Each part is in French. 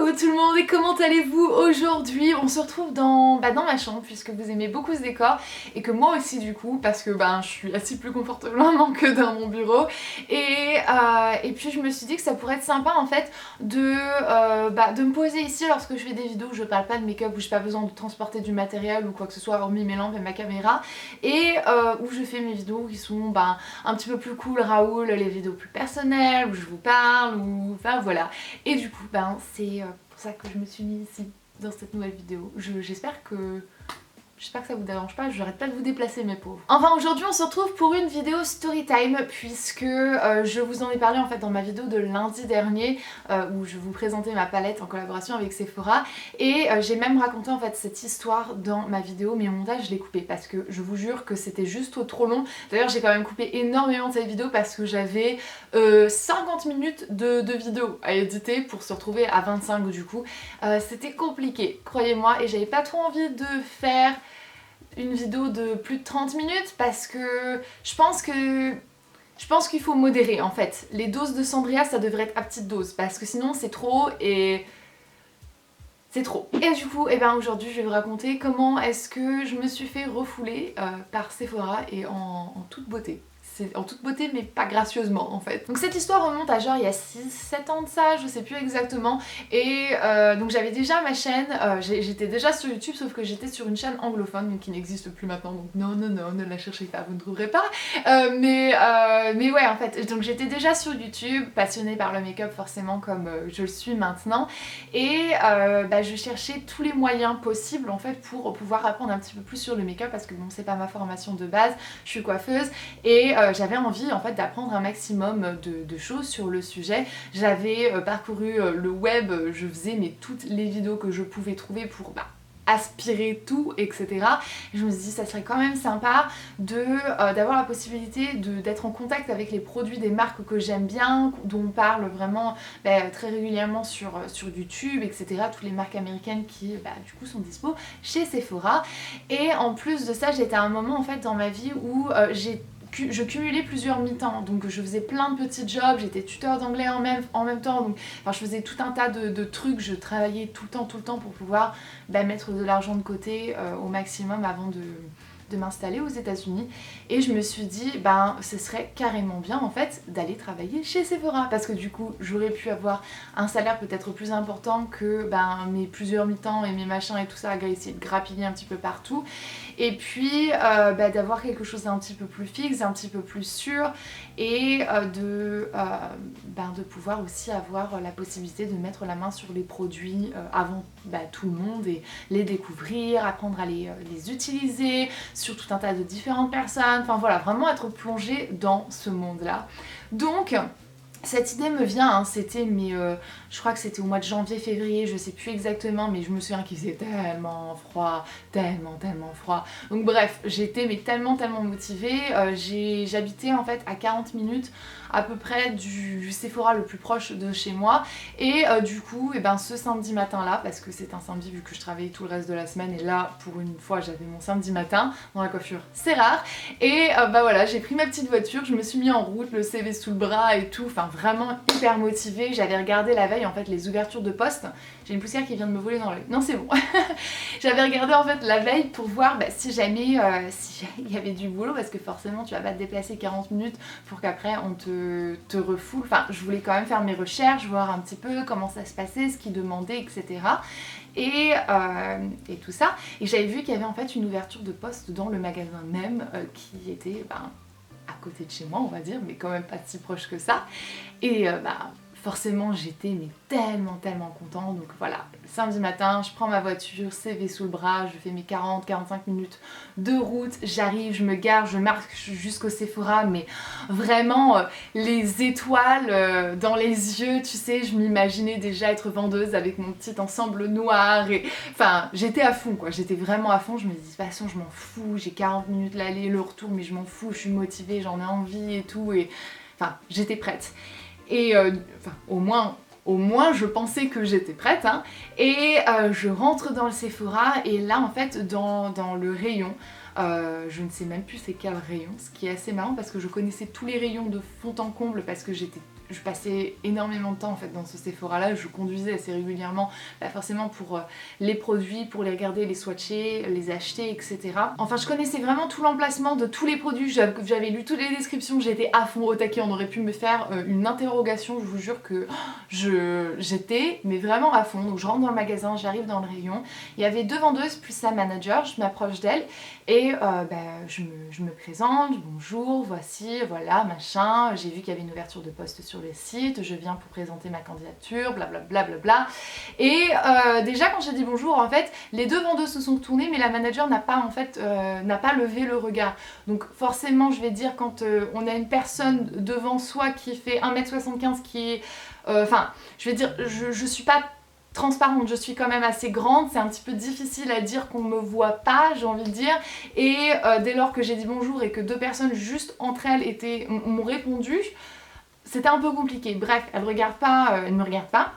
Coucou tout le monde et comment allez-vous? Aujourd'hui on se retrouve dans ma chambre puisque vous aimez beaucoup ce décor et que moi aussi du coup parce que je suis assise plus confortablement que dans mon bureau et puis je me suis dit que ça pourrait être sympa en fait de me poser ici lorsque je fais des vidéos où je parle pas de make-up, où j'ai pas besoin de transporter du matériel ou quoi que ce soit hormis mes lampes et ma caméra et où je fais mes vidéos qui sont un petit peu plus cool, Raoul, les vidéos plus personnelles où je vous parle ou enfin voilà. Et du coup c'est pour ça que je me suis mise ici dans cette nouvelle vidéo. J'espère que ça vous dérange pas, j'arrête pas de vous déplacer mes pauvres. Enfin aujourd'hui on se retrouve pour une vidéo story time puisque je vous en ai parlé en fait dans ma vidéo de lundi dernier où je vous présentais ma palette en collaboration avec Sephora et j'ai même raconté en fait cette histoire dans ma vidéo, mais au montage je l'ai coupé parce que je vous jure que c'était juste trop long. D'ailleurs j'ai quand même coupé énormément de cette vidéo parce que j'avais 50 minutes de vidéo à éditer pour se retrouver à 25 du coup. C'était compliqué, croyez-moi, et j'avais pas trop envie de faire une vidéo de plus de 30 minutes parce que je pense qu'il faut modérer en fait. Les doses de Sandria ça devrait être à petite dose parce que sinon c'est trop et c'est trop. Et du coup aujourd'hui je vais vous raconter comment est-ce que je me suis fait refouler par Sephora et en toute beauté. C'est en toute beauté mais pas gracieusement en fait. Donc cette histoire remonte à genre il y a 6-7 ans de ça, je sais plus exactement. Et donc j'avais déjà ma chaîne, j'étais déjà sur YouTube sauf que j'étais sur une chaîne anglophone donc qui n'existe plus maintenant, donc non ne la cherchez pas, vous ne trouverez pas. Mais ouais en fait, donc j'étais déjà sur YouTube, passionnée par le make-up forcément comme je le suis maintenant. Et je cherchais tous les moyens possibles en fait pour pouvoir apprendre un petit peu plus sur le make-up parce que bon c'est pas ma formation de base, je suis coiffeuse et j'avais envie en fait d'apprendre un maximum de choses sur le sujet. J'avais parcouru le web, je faisais toutes les vidéos que je pouvais trouver pour aspirer tout, etc. Et je me suis dit ça serait quand même sympa d'avoir la possibilité d'être en contact avec les produits des marques que j'aime bien, dont on parle vraiment très régulièrement sur YouTube, etc. Toutes les marques américaines qui du coup sont dispo chez Sephora. Et en plus de ça j'étais à un moment en fait dans ma vie où je cumulais plusieurs mi-temps, donc je faisais plein de petits jobs, j'étais tuteur d'anglais en même temps, donc je faisais tout un tas de trucs, je travaillais tout le temps pour pouvoir mettre de l'argent de côté au maximum avant de m'installer aux États-Unis. Et je me suis dit ce serait carrément bien en fait d'aller travailler chez Sephora parce que du coup j'aurais pu avoir un salaire peut-être plus important que mes plusieurs mi-temps et mes machins et tout ça, à essayer de grappiller un petit peu partout, et puis d'avoir quelque chose d'un petit peu plus fixe, un petit peu plus sûr, et de pouvoir aussi avoir la possibilité de mettre la main sur les produits avant tout le monde et les découvrir, apprendre à les utiliser sur tout un tas de différentes personnes, enfin voilà, vraiment être plongée dans ce monde-là. Donc cette idée me vient, c'était je crois que c'était au mois de janvier-février, je sais plus exactement, mais je me souviens qu'il faisait tellement froid, tellement froid. Donc bref, j'étais tellement motivée, j'habitais en fait à 40 minutes à peu près du Sephora le plus proche de chez moi, et du coup ce samedi matin là, parce que c'est un samedi vu que je travaillais tout le reste de la semaine, et là pour une fois j'avais mon samedi matin dans la coiffure, c'est rare, et voilà, j'ai pris ma petite voiture, je me suis mis en route, le CV sous le bras et tout, enfin vraiment hyper motivée. J'avais regardé la veille en fait les ouvertures de poste, j'ai une poussière qui vient de me voler dans l'œil, non c'est bon. J'avais regardé en fait la veille pour voir si jamais il y avait du boulot, parce que forcément tu vas pas te déplacer 40 minutes pour qu'après on te refoule. Enfin je voulais quand même faire mes recherches, voir un petit peu comment ça se passait, ce qu'ils demandaient, etc. Et tout ça, et j'avais vu qu'il y avait en fait une ouverture de poste dans le magasin même qui était à côté de chez moi on va dire, mais quand même pas si proche que ça, et forcément j'étais tellement contente. Donc voilà, samedi matin, je prends ma voiture, CV sous le bras, je fais mes 40-45 minutes de route, j'arrive, je me gare, je marche jusqu'au Sephora, mais vraiment les étoiles dans les yeux, tu sais, je m'imaginais déjà être vendeuse avec mon petit ensemble noir, et enfin j'étais à fond quoi, j'étais vraiment à fond. Je me dis de toute façon je m'en fous, j'ai 40 minutes l'aller, le retour, mais je m'en fous, je suis motivée, j'en ai envie et tout, et enfin j'étais prête. Et au moins je pensais que j'étais prête, hein. Et je rentre dans le Sephora, et là en fait dans le rayon, je ne sais même plus c'est quel rayon, ce qui est assez marrant parce que je connaissais tous les rayons de fond en comble parce que je passais énormément de temps en fait dans ce Sephora là, je conduisais assez régulièrement, forcément pour les produits, pour les regarder, les swatcher, les acheter, etc. Enfin je connaissais vraiment tout l'emplacement de tous les produits, j'avais lu toutes les descriptions, j'étais à fond au taquet, on aurait pu me faire une interrogation, je vous jure que j'étais mais vraiment à fond. Donc je rentre dans le magasin, j'arrive dans le rayon, il y avait 2 vendeuses plus sa manager, je m'approche d'elle et je me présente, bonjour, voici, voilà, machin, j'ai vu qu'il y avait une ouverture de poste sur le site, je viens pour présenter ma candidature, blablabla. Et déjà quand j'ai dit bonjour, en fait, les 2 vendeuses se sont tournées, mais la manager n'a pas levé le regard. Donc forcément, je vais dire, quand on a une personne devant soi qui fait 1m75, qui est... Enfin, je vais dire, je suis pas transparente, je suis quand même assez grande, c'est un petit peu difficile à dire qu'on me voit pas, j'ai envie de dire, et dès lors que j'ai dit bonjour et que 2 personnes juste entre elles m'ont répondu, c'était un peu compliqué. Bref, elle me regarde pas.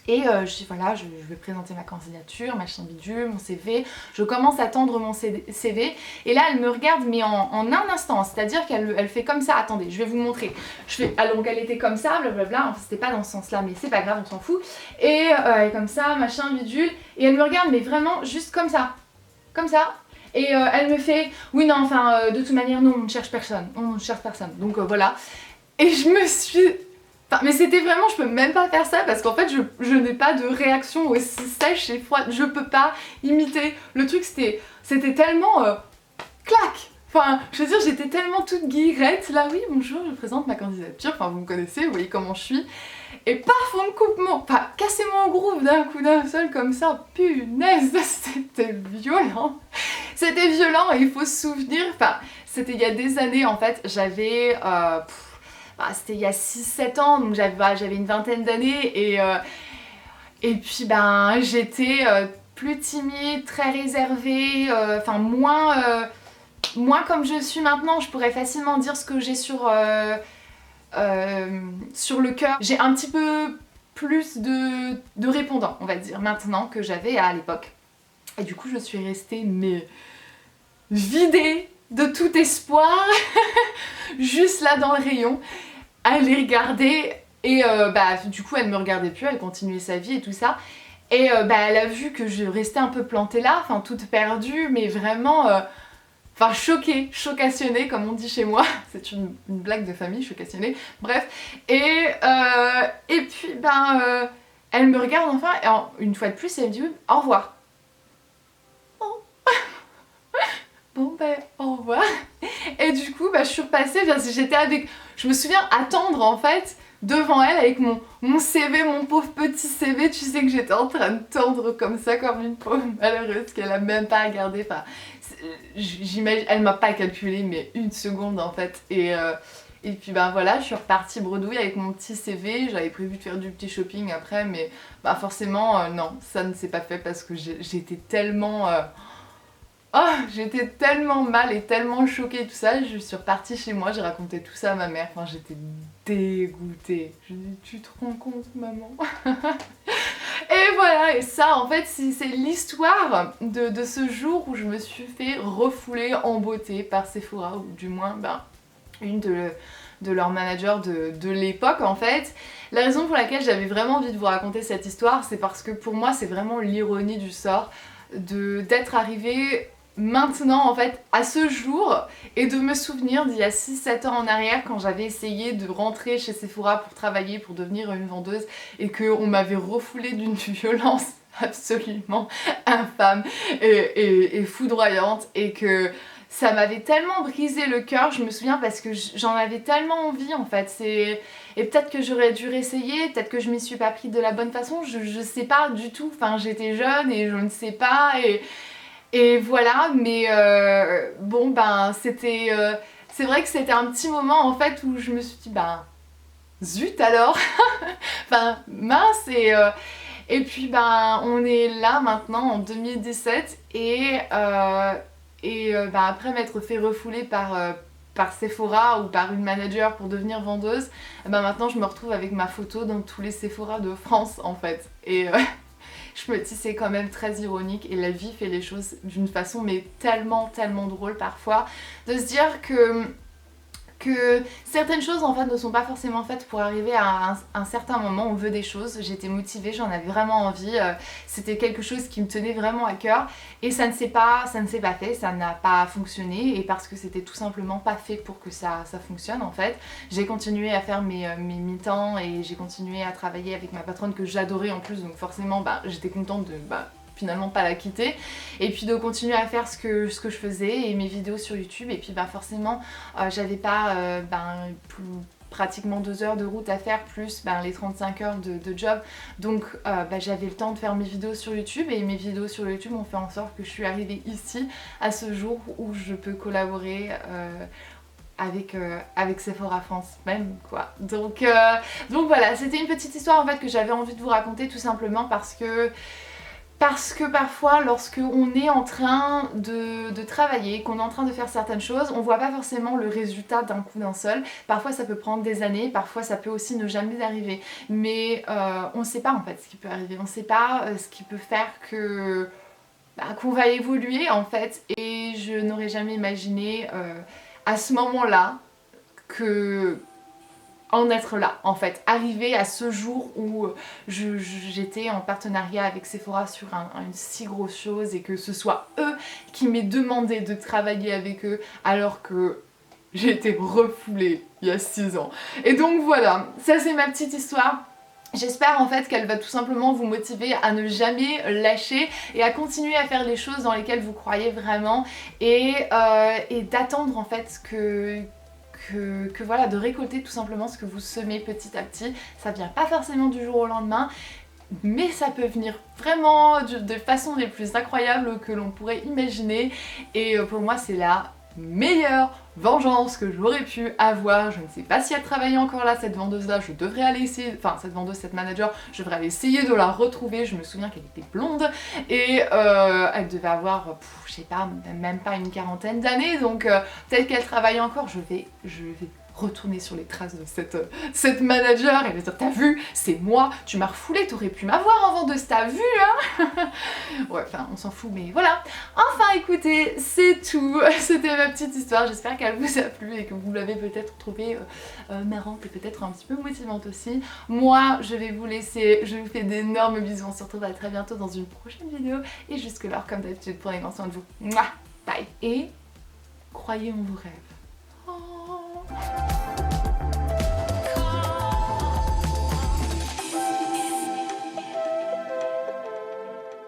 Et je dis voilà, je vais présenter ma candidature, machin bidule, mon CV, je commence à tendre mon CV et là elle me regarde mais en un instant, c'est-à-dire qu'elle fait comme ça, attendez, je vais vous montrer, donc elle était comme ça, blablabla, enfin c'était pas dans ce sens là mais c'est pas grave, on s'en fout, et comme ça, machin bidule, et elle me regarde mais vraiment juste comme ça, et elle me fait oui non enfin de toute manière non on ne cherche personne, donc voilà, et je me suis... Enfin, mais c'était vraiment, je peux même pas faire ça parce qu'en fait je n'ai pas de réaction aussi sèche et froide, je peux pas imiter. Le truc c'était tellement clac. Enfin, je veux dire, j'étais tellement toute guillerette, là oui bonjour, je présente ma candidature, enfin vous me connaissez, vous voyez comment je suis. Et paf, on me coupe enfin cassez-moi en groove d'un coup d'un seul comme ça, punaise, c'était violent. C'était violent et il faut se souvenir, enfin c'était il y a des années en fait, j'avais... c'était il y a 6-7 ans, donc j'avais une vingtaine d'années et puis j'étais plus timide, très réservée, enfin moins comme je suis maintenant. Je pourrais facilement dire ce que j'ai sur le cœur. J'ai un petit peu plus de répondants, on va dire, maintenant que j'avais à l'époque. Et du coup je suis restée vidée de tout espoir, juste là dans le rayon, à les regarder, et du coup elle me regardait plus, elle continuait sa vie et tout ça, et elle a vu que je restais un peu plantée là, enfin toute perdue, mais vraiment choquée, chocassionnée comme on dit chez moi, c'est une blague de famille, chocassionnée, bref, et puis elle me regarde enfin, et une fois de plus elle me dit oui, au revoir. Bon au revoir. Et du coup je suis repassée, j'étais avec, je me souviens attendre en fait devant elle avec mon CV, mon pauvre petit CV, tu sais que j'étais en train de tendre comme ça comme une pauvre malheureuse qu'elle a même pas regardé, enfin j'imagine, elle m'a pas calculé mais une seconde en fait, et puis voilà, je suis repartie bredouille avec mon petit CV, j'avais prévu de faire du petit shopping après, mais forcément non, ça ne s'est pas fait parce que j'étais tellement... j'étais tellement mal et tellement choquée, tout ça, je suis repartie chez moi, j'ai raconté tout ça à ma mère, enfin j'étais dégoûtée. Je lui ai dit, tu te rends compte maman? Et voilà, et ça en fait c'est l'histoire de ce jour où je me suis fait refouler en beauté par Sephora, ou du moins une de leurs managers de l'époque en fait. La raison pour laquelle j'avais vraiment envie de vous raconter cette histoire, c'est parce que pour moi c'est vraiment l'ironie du sort d'être arrivée maintenant en fait à ce jour et de me souvenir d'il y a 6-7 ans en arrière quand j'avais essayé de rentrer chez Sephora pour travailler, pour devenir une vendeuse, et qu'on m'avait refoulée d'une violence absolument infâme et foudroyante, et que ça m'avait tellement brisé le cœur, je me souviens, parce que j'en avais tellement envie en fait, et peut-être que j'aurais dû réessayer, peut-être que je m'y suis pas pris de la bonne façon, je sais pas du tout, enfin j'étais jeune et je ne sais pas, et voilà, mais c'était... c'est vrai que c'était un petit moment en fait où je me suis dit zut alors, enfin mince, et puis on est là maintenant en 2017 et après m'être fait refouler par Sephora ou par une manager pour devenir vendeuse, maintenant je me retrouve avec ma photo dans tous les Sephora de France en fait, et je me dis c'est quand même très ironique, et la vie fait les choses d'une façon mais tellement drôle parfois, de se dire que certaines choses en fait ne sont pas forcément faites pour arriver à un certain moment. On veut des choses, j'étais motivée, j'en avais vraiment envie, c'était quelque chose qui me tenait vraiment à cœur et ça ne s'est pas fait, ça n'a pas fonctionné et parce que c'était tout simplement pas fait pour que ça fonctionne en fait. J'ai continué à faire mes mi-temps et j'ai continué à travailler avec ma patronne que j'adorais en plus, donc forcément j'étais contente de finalement pas la quitter et puis de continuer à faire ce que je faisais et mes vidéos sur YouTube et puis forcément j'avais pas pratiquement 2 heures de route à faire plus les 35 heures de job donc j'avais le temps de faire mes vidéos sur YouTube et mes vidéos sur YouTube ont fait en sorte que je suis arrivée ici à ce jour où je peux collaborer avec Sephora France même quoi. Donc voilà, c'était une petite histoire en fait que j'avais envie de vous raconter tout simplement parce que parfois lorsque on est en train de travailler, qu'on est en train de faire certaines choses, on voit pas forcément le résultat d'un coup d'un seul. Parfois ça peut prendre des années, parfois ça peut aussi ne jamais arriver. Mais on sait pas en fait ce qui peut arriver, on sait pas ce qui peut faire que qu'on va évoluer en fait. Et je n'aurais jamais imaginé à ce moment-là que en être là en fait, arriver à ce jour où j'étais en partenariat avec Sephora sur une si grosse chose et que ce soit eux qui m'aient demandé de travailler avec eux alors que j'ai été refoulée il y a 6 ans. Et donc voilà, ça c'est ma petite histoire. J'espère en fait qu'elle va tout simplement vous motiver à ne jamais lâcher et à continuer à faire les choses dans lesquelles vous croyez vraiment et d'attendre en fait que voilà, de récolter tout simplement ce que vous semez petit à petit. Ça vient pas forcément du jour au lendemain, mais ça peut venir vraiment de façon les plus incroyables que l'on pourrait imaginer et pour moi c'est la meilleure vengeance que j'aurais pu avoir. Je ne sais pas si elle travaille encore là, cette vendeuse là, je devrais aller essayer, enfin cette manager, je devrais aller essayer de la retrouver. Je me souviens qu'elle était blonde et elle devait avoir, je sais pas, même pas une quarantaine d'années, donc peut-être qu'elle travaille encore. Je vais retourner sur les traces de cette manager et lui dire: t'as vu, c'est moi, tu m'as refoulé, t'aurais pu m'avoir en vendeuse, t'as vu hein. Ouais, enfin on s'en fout mais voilà. Enfin écoutez, c'est tout, c'était ma petite histoire, j'espère qu'elle vous a plu et que vous l'avez peut-être trouvée marrante et peut-être un petit peu motivante aussi. Moi je vais vous laisser, je vous fais d'énormes bisous, on se retrouve à très bientôt dans une prochaine vidéo et jusque là comme d'habitude prenez grand soin de vous. Mouah, bye et croyez en vos rêves. Oh.